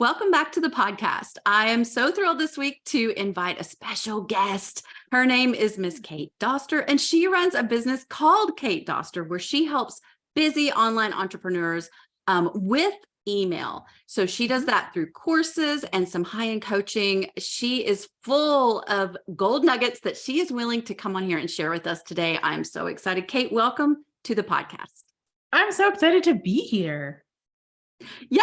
Welcome back to the podcast. I am so thrilled this week to invite a special guest. Her name is Miss Kate Doster, and she runs a business called Kate Doster, where she helps busy online entrepreneurs with email. So she does that through courses and some high-end coaching. She is full of gold nuggets that she is willing to come on here and share with us today. I'm so excited. Kate, welcome to the podcast. I'm so excited to be here. Yay!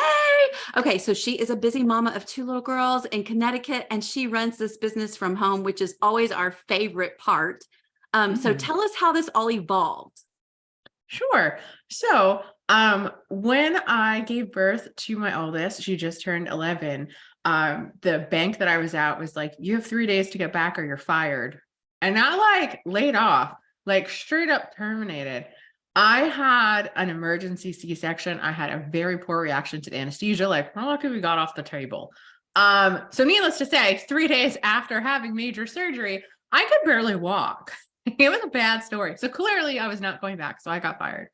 Okay, so she is a busy mama of two little girls in Connecticut, and she runs this business from home, which is always our favorite part. So tell us how this all evolved. Sure. So when I gave birth to my oldest, she just turned 11. The bank that I was at was like, you have 3 days to get back or you're fired. And not like laid off, like straight up terminated. I had an emergency C-section. I had a very poor reaction to the anesthesia. Like, how lucky we got off the table. So needless to say, 3 days after having major surgery, I could barely walk. It was a bad story. So clearly I was not going back. So I got fired.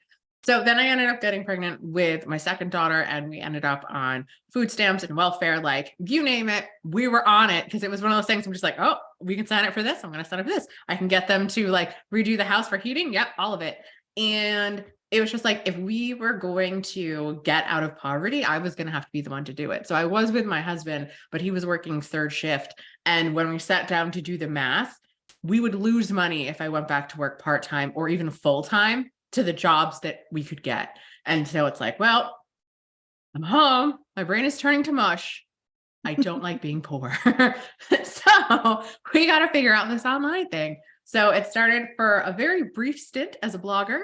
So then I ended up getting pregnant with my second daughter, and we ended up on food stamps and welfare, like you name it, we were on it, because it was one of those things I'm just like, oh, we can sign up for this. I'm going to sign up for this. I can get them to like redo the house for heating. Yep, all of it. And it was just like, if we were going to get out of poverty, I was going to have to be the one to do it. So I was with my husband, but he was working third shift. And when we sat down to do the math, we would lose money if I went back to work part-time or even full-time to the jobs that we could get. And so it's like, well, I'm home. My brain is turning to mush. I don't like being poor. So we got to figure out this online thing. So it started for a very brief stint as a blogger.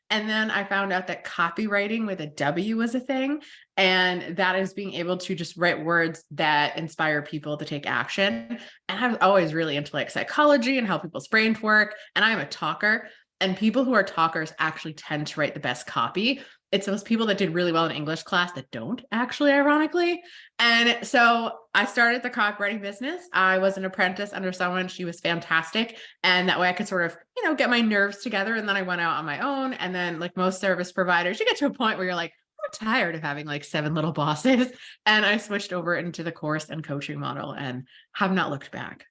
And then I found out that copywriting with a W was a thing. And that is being able to just write words that inspire people to take action. And I was always really into like psychology and how people's brains work. And I'm a talker. And people who are talkers actually tend to write the best copy. It's those people that did really well in English class that don't actually, ironically. And so I started the copywriting business. I was an apprentice under someone. She was fantastic. And that way I could sort of, get my nerves together. And then I went out on my own. And then like most service providers, you get to a point where you're like, I'm tired of having like 7 little bosses. And I switched over into the course and coaching model and have not looked back.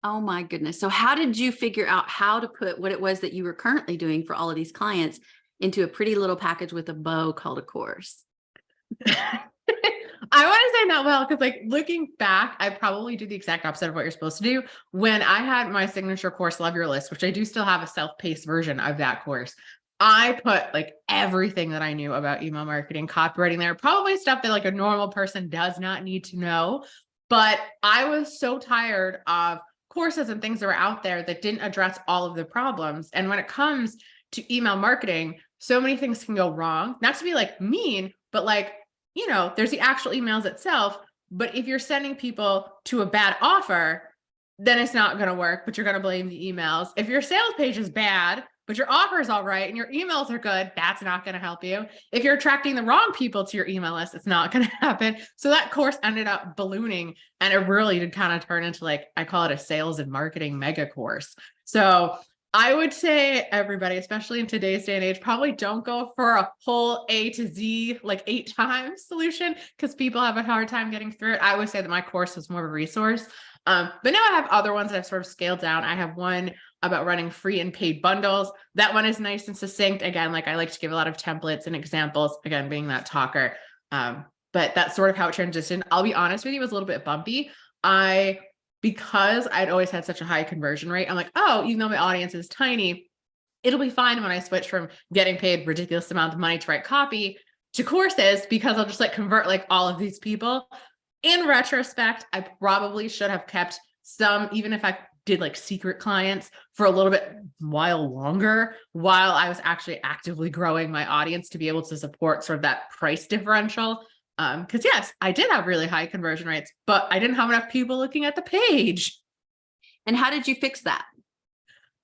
Oh my goodness. So how did you figure out how to put what it was that you were currently doing for all of these clients into a pretty little package with a bow called a course? I want to say not well, because like looking back, I probably do the exact opposite of what you're supposed to do. When I had my signature course, Love Your List, which I do still have a self-paced version of that course, I put like everything that I knew about email marketing, copywriting there, probably stuff that like a normal person does not need to know. But I was so tired of courses and things that were out there that didn't address all of the problems. And when it comes to email marketing, so many things can go wrong. Not to be like mean, but like, there's the actual emails itself. But if you're sending people to a bad offer, then it's not going to work, but you're going to blame the emails. If your sales page is bad, but your offer is all right and your emails are good, that's not going to help you. If you're attracting the wrong people to your email list, it's not going to happen. So that course ended up ballooning, and it really did kind of turn into like, I call it a sales and marketing mega course. So I would say everybody, especially in today's day and age, probably don't go for a whole A to Z, like 8 times solution, because people have a hard time getting through it. I would say that my course was more of a resource. But now I have other ones that I've sort of scaled down. I have one about running free and paid bundles. That one is nice and succinct. Again, like I like to give a lot of templates and examples, again, being that talker. But that's sort of how it transitioned. I'll be honest with you, it was a little bit bumpy. Because I'd always had such a high conversion rate, I'm like, oh, even though my audience is tiny, it'll be fine when I switch from getting paid ridiculous amount of money to write copy to courses, because I'll just like convert like all of these people. In retrospect, I probably should have kept some, even if I did like secret clients for a little bit while longer, while I was actually actively growing my audience to be able to support sort of that price differential. Because yes, I did have really high conversion rates, but I didn't have enough people looking at the page. And how did you fix that?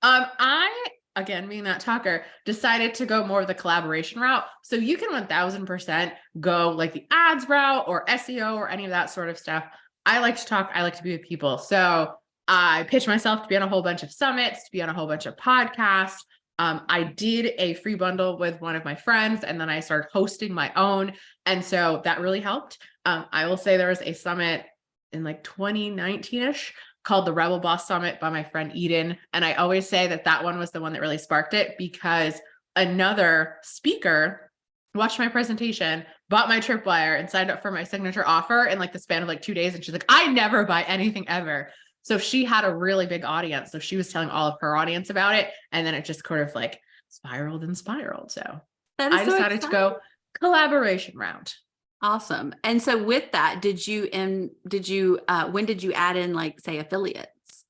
I, again, being that talker, decided to go more of the collaboration route. So you can 1000% go like the ads route or SEO or any of that sort of stuff. I like to talk. I like to be with people. So I pitched myself to be on a whole bunch of summits, to be on a whole bunch of podcasts. I did a free bundle with one of my friends, and then I started hosting my own. And so that really helped. I will say there was a summit in like 2019-ish called the Rebel Boss Summit by my friend Eden. And I always say that that one was the one that really sparked it, because another speaker watched my presentation, bought my tripwire, and signed up for my signature offer in like the span of like 2 days. And she's like, I never buy anything ever. So she had a really big audience. So she was telling all of her audience about it. And then it just sort of like spiraled and spiraled. So That is I so decided to go collaboration route. awesome. And so with that, when did you add in, like, say, affiliates?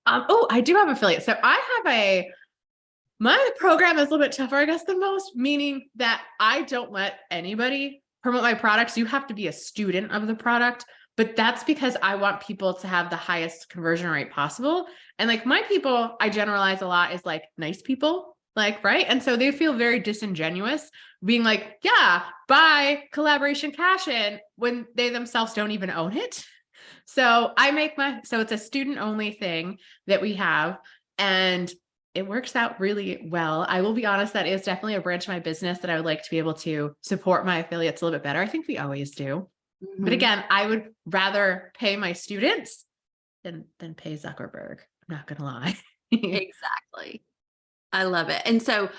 Oh, I do have affiliates. So my program is a little bit tougher, I guess, than most, meaning that I don't let anybody promote my products. You have to be a student of the product, but that's because I want people to have the highest conversion rate possible. And like my people, I generalize a lot, is like nice people, like, right. And so they feel very disingenuous being like, yeah, buy collaboration cash in, when they themselves don't even own it. So so it's a student only thing that we have, and it works out really well. I will be honest, that is definitely a branch of my business that I would like to be able to support my affiliates a little bit better. I think we always do. Mm-hmm. But again, I would rather pay my students than pay Zuckerberg. I'm not gonna lie. Exactly. I love it. And so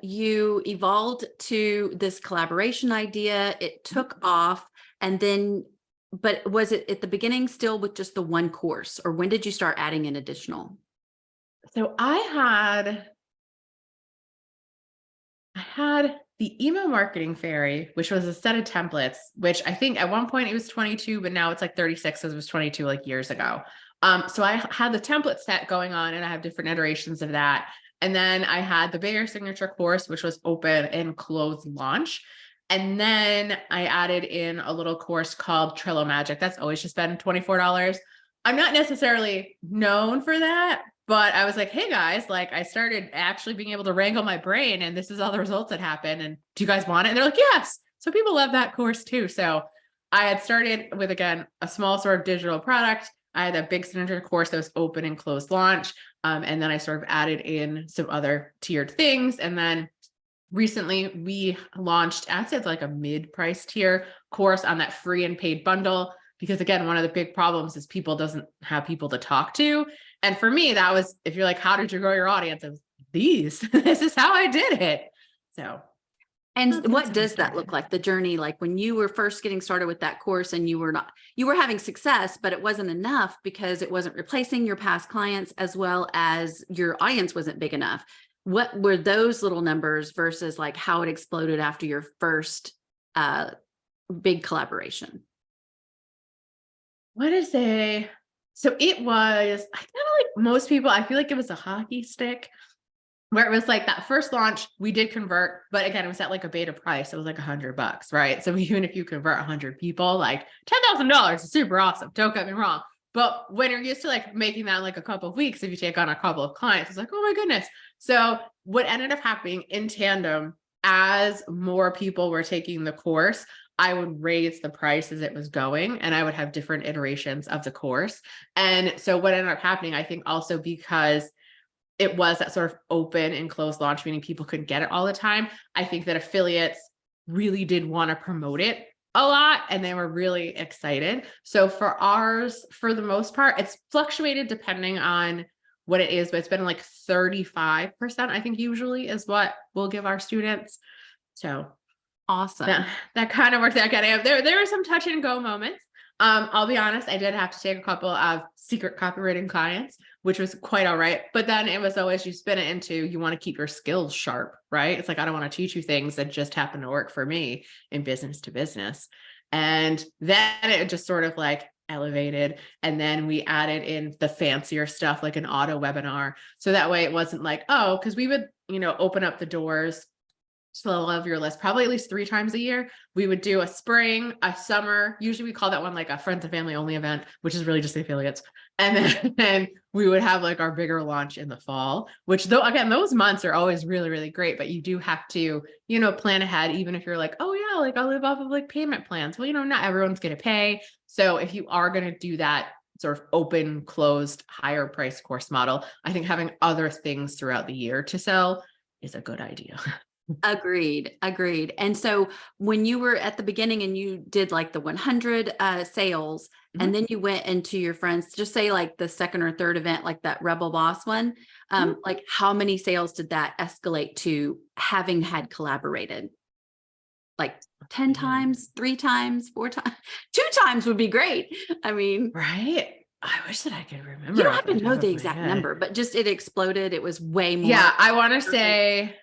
you evolved to this collaboration idea. It took off, and then, but was it at the beginning still with just the one course, or when did you start adding in additional? So I had the email marketing fairy, which was a set of templates, which I think at one point it was 22, but now it's like 36 because it was 22 like years ago. So I had the template set going on, and I have different iterations of that. And then I had the Bayer signature course, which was open and closed launch. And then I added in a little course called Trello Magic. That's always just been $24. I'm not necessarily known for that, but I was like, hey guys, like I started actually being able to wrangle my brain, and this is all the results that happen. And do you guys want it? And they're like, yes. So people love that course too. So I had started with, again, a small sort of digital product. I had a big signature course that was open and closed launch. And then I sort of added in some other tiered things. And then recently we launched, I'd say it's like a mid-price tier course on that free and paid bundle. Because again, one of the big problems is people doesn't have people to talk to. And for me, that was, if you're like, how did you grow your audience? It was these, this is how I did it. So. And what does that look like? The journey, like when you were first getting started with that course, and you were having success, but it wasn't enough because it wasn't replacing your past clients, as well as your audience wasn't big enough. What were those little numbers versus like how it exploded after your first big collaboration? So it was, I kind of like most people, I feel like it was a hockey stick, where it was like that first launch, we did convert, but again, it was at like a beta price. It was like $100, right? So even if you convert 100 people, like $10,000 is super awesome. Don't get me wrong. But when you're used to like making that in like a couple of weeks, if you take on a couple of clients, it's like, oh my goodness. So what ended up happening in tandem, as more people were taking the course, I would raise the price as it was going, and I would have different iterations of the course. And so what ended up happening, I think also because it was that sort of open and closed launch, meaning people couldn't get it all the time, I think that affiliates really did want to promote it a lot, and they were really excited. So for ours, for the most part, it's fluctuated depending on what it is, but it's been like 35%, I think usually is what we'll give our students. So Awesome. that kind of worked out. There were some touch and go moments. I'll be honest, I did have to take a couple of secret copywriting clients, which was quite all right. But then it was always, you spin it into, you want to keep your skills sharp, right? It's like, I don't want to teach you things that just happen to work for me in business to business. And then it just sort of like elevated. And then we added in the fancier stuff, like an auto webinar. So that way it wasn't like, oh, because we would, open up the doors to the level of your list probably at least 3 times a year. We would do a spring, a summer. Usually we call that one like a friends and family only event, which is really just the affiliates. And then we would have like our bigger launch in the fall, which though, again, those months are always really, really great, but you do have to, plan ahead, even if you're like, oh yeah, like I'll live off of like payment plans. Well, not everyone's going to pay. So if you are going to do that, sort of open, closed, higher price course model. I think having other things throughout the year to sell is a good idea. Agreed. Agreed. And so when you were at the beginning and you did like the 100 sales, and then you went into your friends, just say like the second or third event, like that Rebel Boss one, like how many sales did that escalate to having had collaborated? Like 10 times, 3 times, 4 times, 2 times would be great. I mean, Right? I wish that I could you remember don't off have the to top know the of my exact head. number, but just it exploded. It was way more. Yeah, I want to Perfect. say,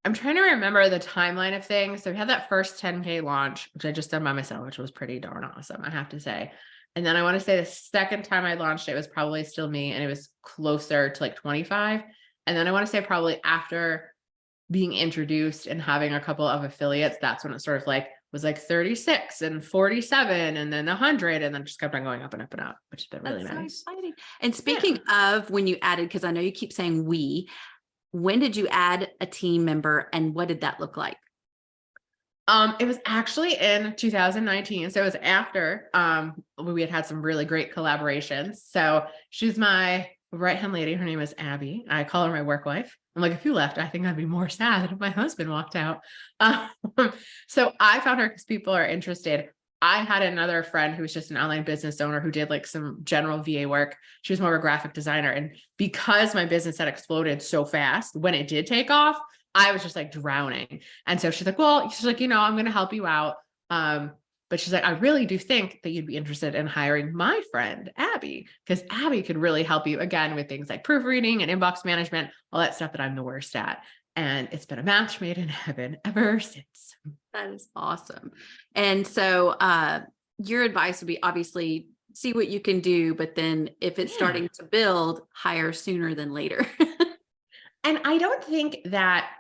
I'm trying to remember the timeline of things. So we had that first 10K launch, which I just done by myself, which was pretty darn awesome, I have to say. And then I want to say the second time I launched it was probably still me, and it was closer to like 25. And then I want to say probably after being introduced and having a couple of affiliates, that's when it sort of like was like 36 and 47 and then 100, and then just kept on going up and up and up, which has been really That's so nice. exciting. And speaking of when you added, because I know you keep saying when did you add a team member and what did that look like? It was actually in 2019. So it was after we had some really great collaborations. So she's my right-hand lady. Her name is Abby. I call her my work wife. I'm like, if you left, I think I'd be more sad if my husband walked out. Um, so I found her because people are interested. I had another friend who was just an online business owner who did like some general VA work. She was more of a graphic designer. And because my business had exploded so fast, when it did take off, I was just like drowning. And so she's like, well, she's like, I'm going to help you out. But she's like, I really do think that you'd be interested in hiring my friend, Abby, because Abby could really help you again with things like proofreading and inbox management, all that stuff that I'm the worst at. And it's been a match made in heaven ever since. That is awesome. And so your advice would be obviously see what you can do, but then if it's starting to build, hire sooner than later. And I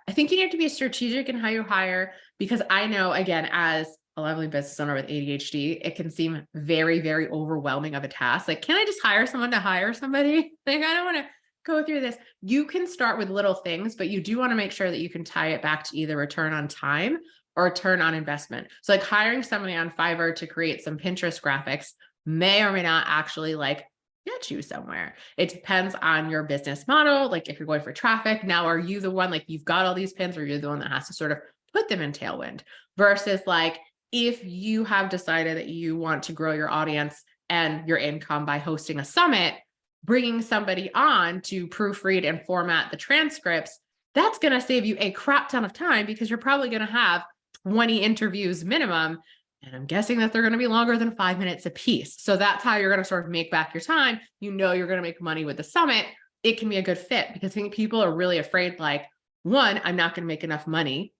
think you need to be strategic in how you hire, because I know, again, as a lovely business owner with ADHD, it can seem very, very overwhelming of a task. Like, can I just hire someone to hire somebody? Like, I don't want to go through this. You can start with little things, but you do want to make sure that you can tie it back to either return on time or return on investment. So like hiring somebody on Fiverr to create some Pinterest graphics may or may not actually like get you somewhere. It depends on your business model. Like if you're going for traffic, now are you the one, like you've got all these pins, or you're the one that has to sort of put them in Tailwind, versus like if you have decided that you want to grow your audience and your income by hosting a summit, bringing somebody on to proofread and format the transcripts, that's going to save you a crap ton of time, because you're probably going to have 20 interviews minimum. And I'm guessing that they're going to be longer than 5 minutes a piece. So that's how you're going to sort of make back your time. You're going to make money with the summit. It can be a good fit, because I think people are really afraid, like, one, I'm not going to make enough money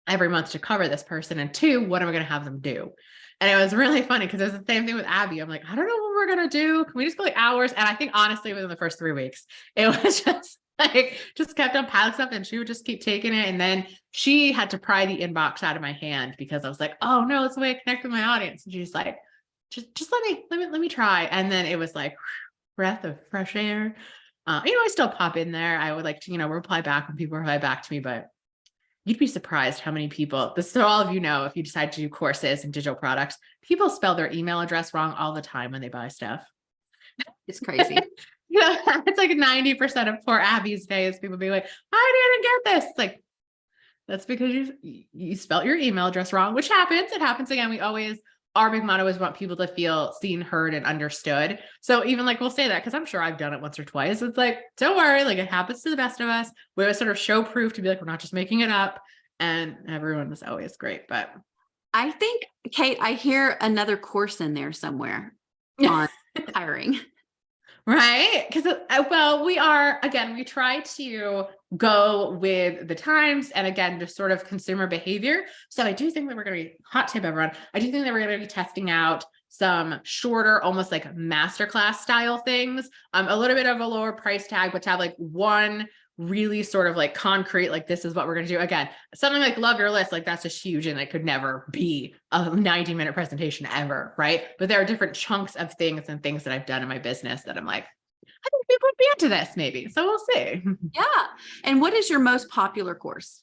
every month to cover this person. And two, what am I going to have them do? And it was really funny because it was the same thing with Abby. I'm like, I don't know what we're going to do. Can we just go like hours? And I think honestly, within the first 3 weeks, it was just like, just kept on piling stuff, and she would just keep taking it. And then she had to pry the inbox out of my hand, because I was like, oh no, that's the way I connect with my audience. And she's like, just let me try. And then it was like breath of fresh air. I still pop in there. I would like to, reply back when people reply back to me, but you'd be surprised how many people, this, so all of if you decide to do courses and digital products, people spell their email address wrong all the time when they buy stuff. It's crazy. It's like 90% of poor Abby's days, people be like, I didn't get this. It's like, that's because you spelled your email address wrong, which happens. It happens again. Our big motto is want people to feel seen, heard, and understood. So even like, we'll say that, because I'm sure I've done it once or twice. It's like, don't worry, like it happens to the best of us. We always sort of show proof to be like, we're not just making it up. And everyone was always great. But I think, Kate, I hear another course in there somewhere on hiring. right? Because, we try to go with the times, and again, just sort of consumer behavior. So I do think that we're going to be, hot tip everyone, I do think that we're going to be testing out some shorter, almost like masterclass style things, a little bit of a lower price tag, but to have like one really sort of like concrete, like this is what we're going to do. Again, something like Love Your List, like that's just huge, and it could never be a 90-minute presentation ever, right? But there are different chunks of things and things that I've done in my business that I'm like, I think people would be into this maybe. So we'll see. Yeah. And what is your most popular course?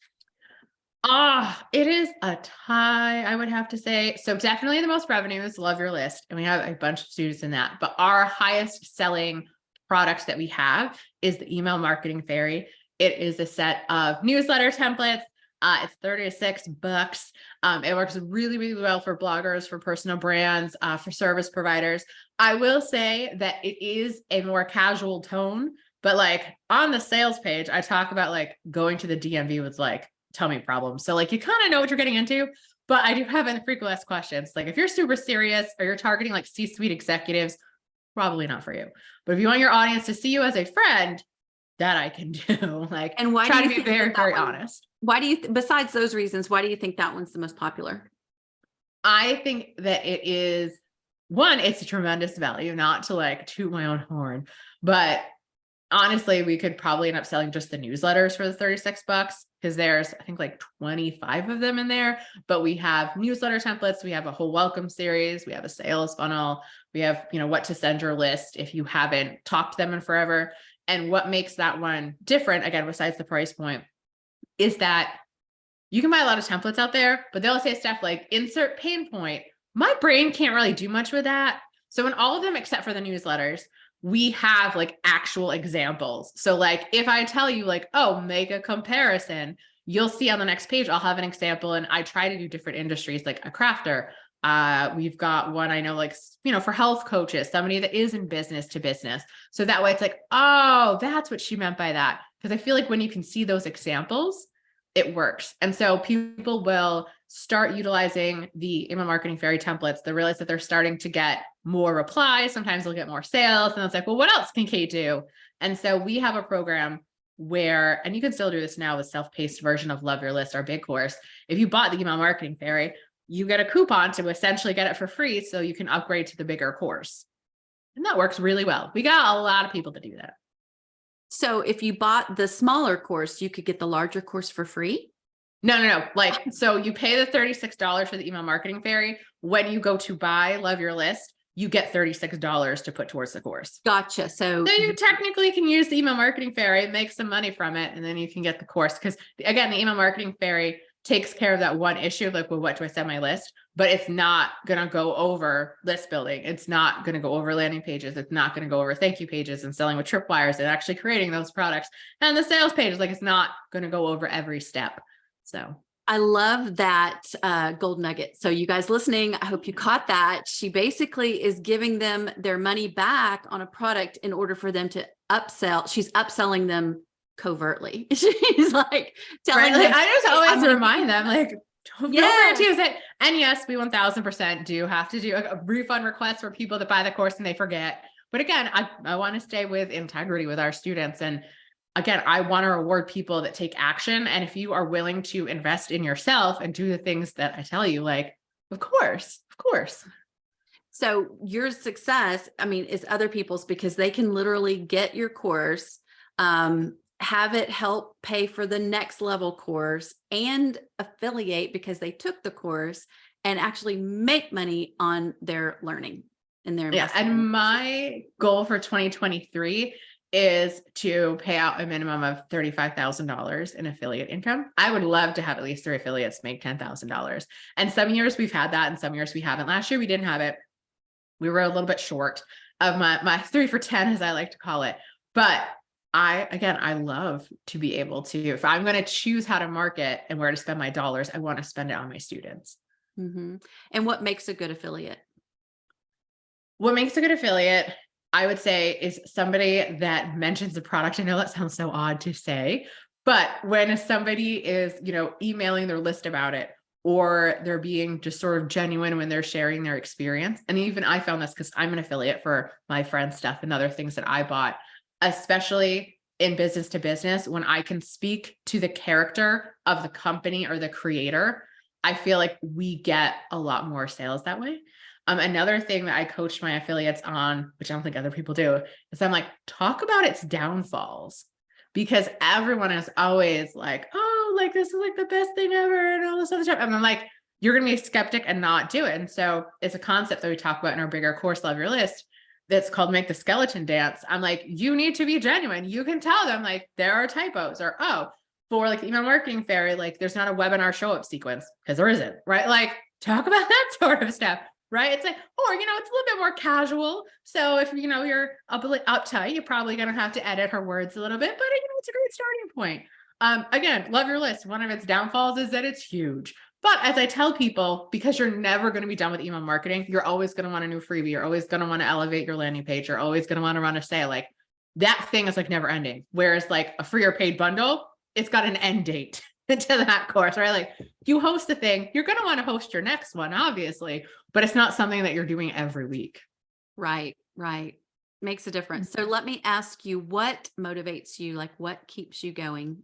It is a tie, I would have to say. So definitely the most revenue is Love Your List. And we have a bunch of students in that. But our highest selling products that we have is the Email Marketing Fairy. It is a set of newsletter templates. It's $36. It works really, really well for bloggers, for personal brands, for service providers. I will say that it is a more casual tone, but like on the sales page, I talk about like going to the DMV with like tummy problems. So like you kind of know what you're getting into, but I do have in the frequently asked questions. Like if you're super serious or you're targeting like C-suite executives, probably not for you. But if you want your audience to see you as a friend, that I can do. Like, And why try do to you be think very, that very one, honest. why do you, besides those reasons, why do you think that one's the most popular? I think that it is one, it's a tremendous value, not to like toot my own horn, but honestly, we could probably end up selling just the newsletters for the $36 because there's, I think, like 25 of them in there. But we have newsletter templates. We have a whole welcome series. We have a sales funnel. We have, what to send your list if you haven't talked to them in forever. And what makes that one different, again, besides the price point, is that you can buy a lot of templates out there, but they'll say stuff like insert pain point. My brain can't really do much with that. So in all of them, except for the newsletters, we have like actual examples. So like if I tell you like, oh, make a comparison, you'll see on the next page, I'll have an example. And I try to do different industries, like a crafter. We've got one I know, like, for health coaches, somebody that is in business to business. So that way it's like, oh, that's what she meant by that. Because I feel like when you can see those examples, it works. And so people will start utilizing the email marketing fairy templates. They realize that they're starting to get more replies. Sometimes they'll get more sales. And it's like, well, what else can Kate do? And so we have a program where, and you can still do this now with self-paced version of Love Your List, our big course. If you bought the email marketing fairy, you get a coupon to essentially get it for free so you can upgrade to the bigger course. And that works really well. We got a lot of people to do that. So if you bought the smaller course, you could get the larger course for free? No. Like, so you pay the $36 for the email marketing fairy. When you go to buy Love Your List, you get $36 to put towards the course. Gotcha. So you technically can use the email marketing fairy, make some money from it, and then you can get the course. Because again, the email marketing fairy takes care of that one issue, like, well, what do I send my list? But it's not going to go over list building. It's not going to go over landing pages. It's not going to go over thank you pages and selling with tripwires and actually creating those products. And the sales pages, like, it's not going to go over every step. So I love that gold nugget. So you guys listening, I hope you caught that. She basically is giving them their money back on a product in order for them to upsell. She's upselling them covertly. She's like telling them, I just always remind them, like, don't use it. And yes, we 1000% do have to do a refund request for people that buy the course and they forget. But again, I want to stay with integrity with our students. And again, I want to reward people that take action. And if you are willing to invest in yourself and do the things that I tell you, like, of course. So your success, is other people's, because they can literally get your course, have it help pay for the next level course, and affiliate because they took the course and actually make money on their learning and their investment. Yeah. And my goal for 2023 is to pay out a minimum of $35,000 in affiliate income. I would love to have at least 3 affiliates make $10,000. And some years we've had that and some years we haven't. Last year we didn't have it. We were a little bit short of my 3 for 10, as I like to call it. But I love to be able to, if I'm going to choose how to market and where to spend my dollars, I want to spend it on my students. Mm-hmm. And what makes a good affiliate? What makes a good affiliate, I would say, is somebody that mentions the product. I know that sounds so odd to say, but when somebody is, emailing their list about it, or they're being just sort of genuine when they're sharing their experience. And even I found this because I'm an affiliate for my friend's stuff and other things that I bought, especially in business to business, when I can speak to the character of the company or the creator, I feel like we get a lot more sales that way. Another thing that I coached my affiliates on, which I don't think other people do, is I'm like, talk about its downfalls, because everyone is always like, oh, like, this is like the best thing ever and all this other stuff. And I'm like, you're going to be a skeptic and not do it. And so it's a concept that we talk about in our bigger course, Love Your List, that's called Make the Skeleton Dance. I'm like, you need to be genuine. You can tell them, like, there are typos, or, oh, for like the email marketing fairy, like there's not a webinar show up sequence because there isn't, right? Like talk about that sort of stuff, right? It's like, or, it's a little bit more casual. So if, you're uptight, you're probably going to have to edit her words a little bit, but it's a great starting point. Again, love your list. One of its downfalls is that it's huge. But as I tell people, because you're never going to be done with email marketing, you're always going to want a new freebie. You're always going to want to elevate your landing page. You're always going to want to run a sale. Like that thing is like never ending. Whereas like a free or paid bundle, it's got an end date to that course, right? Like you host the thing, you're going to want to host your next one, obviously, but it's not something that you're doing every week. Right. Makes a difference. So let me ask you, what motivates you? Like what keeps you going?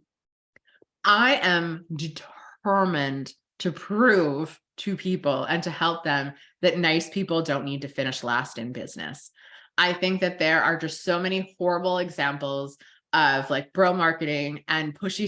I am determined to prove to people and to help them that nice people don't need to finish last in business. I think that there are just so many horrible examples of like bro marketing and pushy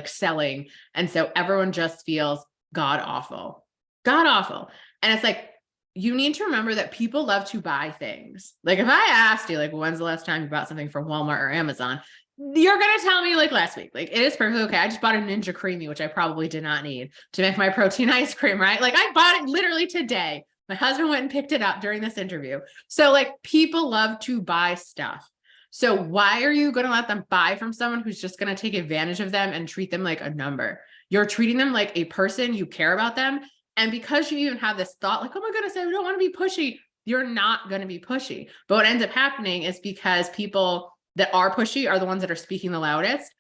selling. And so everyone just feels god awful. And it's like, you need to remember that people love to buy things. Like if I asked you, like, when's the last time you bought something from Walmart or Amazon? You're going to tell me like last week, like it is perfectly okay. I just bought a Ninja Creamy, which I probably did not need to make my protein ice cream, right? Like I bought it literally today. My husband went and picked it up during this interview. So like people love to buy stuff. So why are you going to let them buy from someone who's just going to take advantage of them and treat them like a number? You're treating them like a person, you care about them. And because you even have this thought like, oh my goodness, I don't want to be pushy. You're not going to be pushy. But what ends up happening is because people that are pushy are the ones that are speaking the loudest.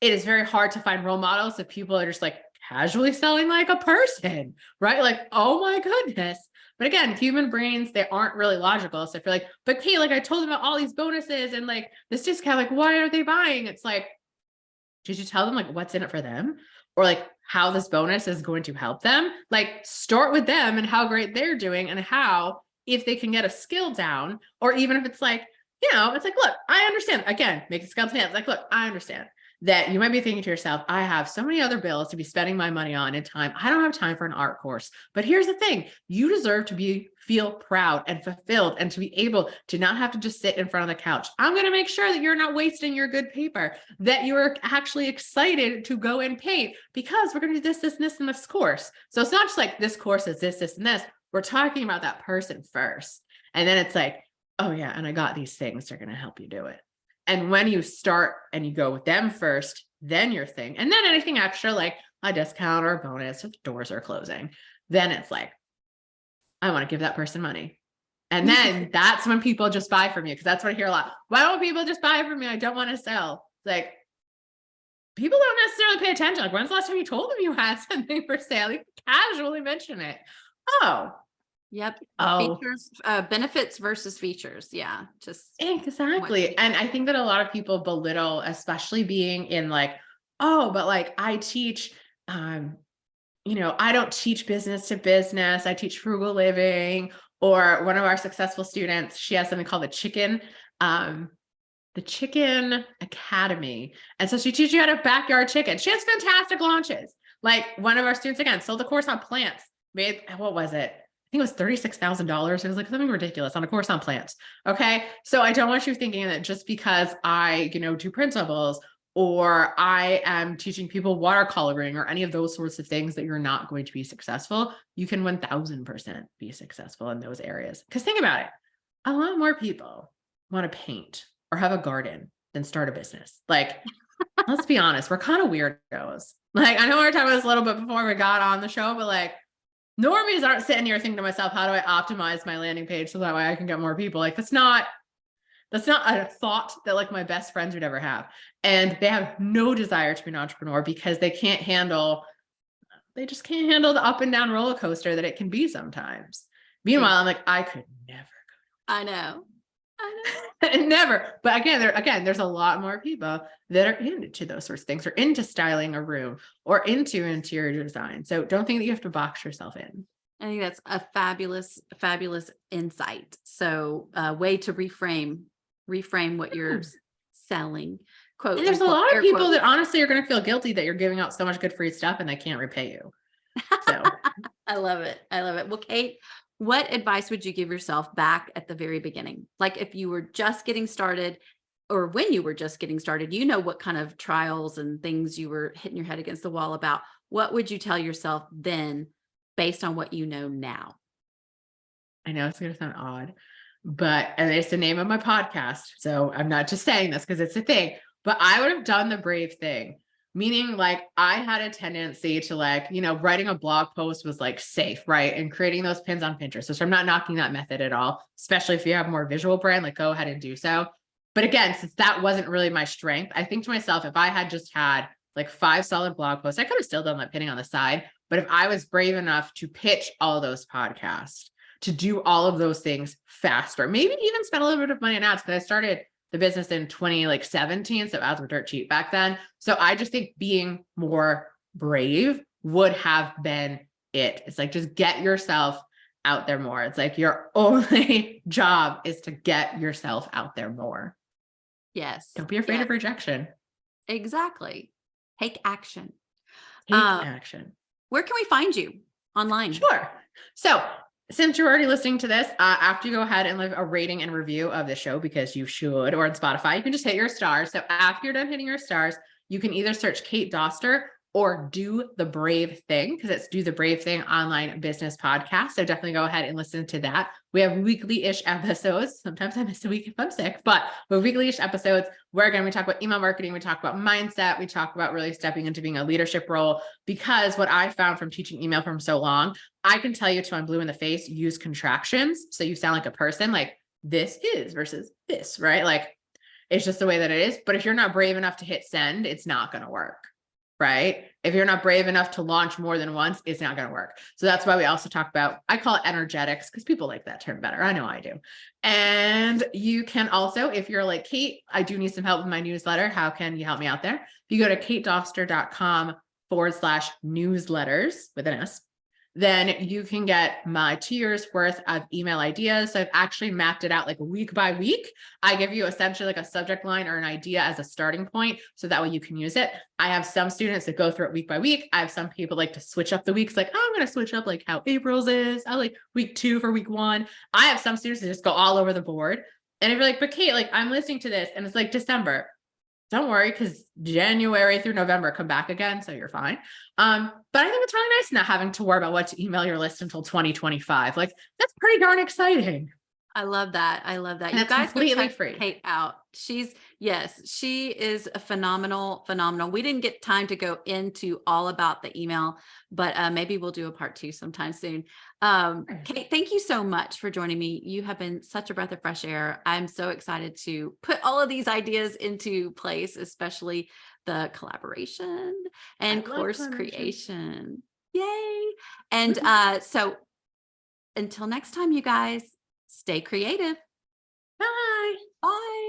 It is very hard to find role models if people are just like casually selling like a person, right? Like, oh my goodness. But again, human brains, they aren't really logical. So if you're like, but Kate, like I told them about all these bonuses and like this discount, like why are they buying? It's like, did you tell them like what's in it for them? Or like how this bonus is going to help them? Like start with them and how great they're doing and how, if they can get a skill down, or even if it's like, it's like, look, I understand. Again, make a skill plan. It's like, look, I understand that you might be thinking to yourself, I have so many other bills to be spending my money on in time. I don't have time for an art course. But here's the thing, you deserve to feel proud and fulfilled and to be able to not have to just sit in front of the couch. I'm going to make sure that you're not wasting your good paper, that you are actually excited to go and paint because we're going to do this, this, and this in this course. So it's not just like this course is this, this, and this. We're talking about that person first. And then it's like, oh yeah, and I got these things, they're going to help you do it. And when you start and you go with them first, then your thing, and then anything extra like a discount or a bonus or the doors are closing, then it's like, I want to give that person money. And then that's when people just buy from you. Cause that's what I hear a lot. Why don't people just buy from me? I don't want to sell. It's like, people don't necessarily pay attention. Like when's the last time you told them you had something for sale? You casually mention it. Oh, Yep. oh, Features, benefits versus features. Yeah. Just exactly. And I think that a lot of people belittle, especially being in like, oh, but like I teach, I don't teach business to business. I teach frugal living. Or one of our successful students, she has something called the Chicken Academy. And so she teaches you how to backyard chicken. She has fantastic launches. Like one of our students, again, sold a course on plants, what was it? I think it was $36,000. It was like something ridiculous on a course on plants. Okay. So I don't want you thinking that just because I, do principles or I am teaching people watercoloring or any of those sorts of things that you're not going to be successful. You can 1000% be successful in those areas. Because think about it. A lot more people want to paint or have a garden than start a business. Like, let's be honest, we're kind of weirdos. Like, I know we were talking about this a little bit before we got on the show, but like, normies aren't sitting here thinking to myself, how do I optimize my landing page so that way I can get more people? Like, that's not a thought that like my best friends would ever have. And they have no desire to be an entrepreneur because they just can't handle the up and down roller coaster that it can be sometimes. Meanwhile, I'm like, I could never. I know. Never. But again, there's a lot more people that are into those sorts of things or into styling a room or into interior design. So don't think that you have to box yourself in. I think that's a fabulous, fabulous insight. So way to reframe what you're selling. Quote. And there's a lot of people that honestly are going to feel guilty that you're giving out so much good free stuff and they can't repay you. So I love it. Well, Kate, what advice would you give yourself back at the very beginning? Like if you were just getting started or when you were just getting started, you know what kind of trials and things you were hitting your head against the wall about. What would you tell yourself then based on what you know now? I know it's going to sound odd, and it's the name of my podcast. So I'm not just saying this because it's a thing, but I would have done the brave thing, meaning like I had a tendency to like, writing a blog post was like safe, right? And creating those pins on Pinterest. So I'm not knocking that method at all, especially if you have more visual brand, like go ahead and do so. But again, since that wasn't really my strength, I think to myself, if I had just had like 5 solid blog posts, I could have still done that pinning on the side. But if I was brave enough to pitch all those podcasts, to do all of those things faster, maybe even spend a little bit of money on ads, because I started the business in 2017. So ads were dirt cheap back then. So I just think being more brave would have been it. It's like, just get yourself out there more. It's like your only job is to get yourself out there more. Yes. Don't be afraid of rejection. Exactly. Take action. Take action. Where can we find you online? Sure. So since you're already listening to this, after you go ahead and leave a rating and review of the show, because you should, or on Spotify, you can just hit your stars. So after you're done hitting your stars, you can either search Kate Doster or Do the Brave Thing, because it's Do the Brave Thing online business podcast. So definitely go ahead and listen to that. We have weekly-ish episodes. Sometimes I miss a week if I'm sick, but we have weekly-ish episodes where, again, we talk about email marketing, we talk about mindset, we talk about really stepping into being a leadership role. Because what I found from teaching email for so long, I can tell you till I'm blue in the face, use contractions. So you sound like a person, like this is versus this, right? Like it's just the way that it is. But if you're not brave enough to hit send, it's not going to work. Right? If you're not brave enough to launch more than once, it's not going to work. So that's why we also talk about, I call it energetics, because people like that term better. I know I do. And you can also, if you're like, Kate, I do need some help with my newsletter. How can you help me out there? If you go to katedoster.com/newsletters with an S, then you can get my 2 years worth of email ideas. So I've actually mapped it out like week by week. I give you essentially like a subject line or an idea as a starting point, so that way you can use it. I have some students that go through it week by week. I have some people like to switch up the weeks, like, oh, I'm going to switch up like how April's is. I like week 2 for week 1. I have some students that just go all over the board. And if you're like, but Kate, like I'm listening to this and it's like December, don't worry, because January through November come back again, so you're fine. But I think it's really nice not having to worry about what to email your list until 2025. Like that's pretty darn exciting. I love that. I love that. And You it's guys go completely check free. Kate out. She is a phenomenal. We didn't get time to go into all about the email, but maybe we'll do a part 2 sometime soon. Kate, thank you so much for joining me. You have been such a breath of fresh air. I'm so excited to put all of these ideas into place, especially the collaboration and course creation. Yay. And so until next time, you guys, stay creative. Bye. Bye.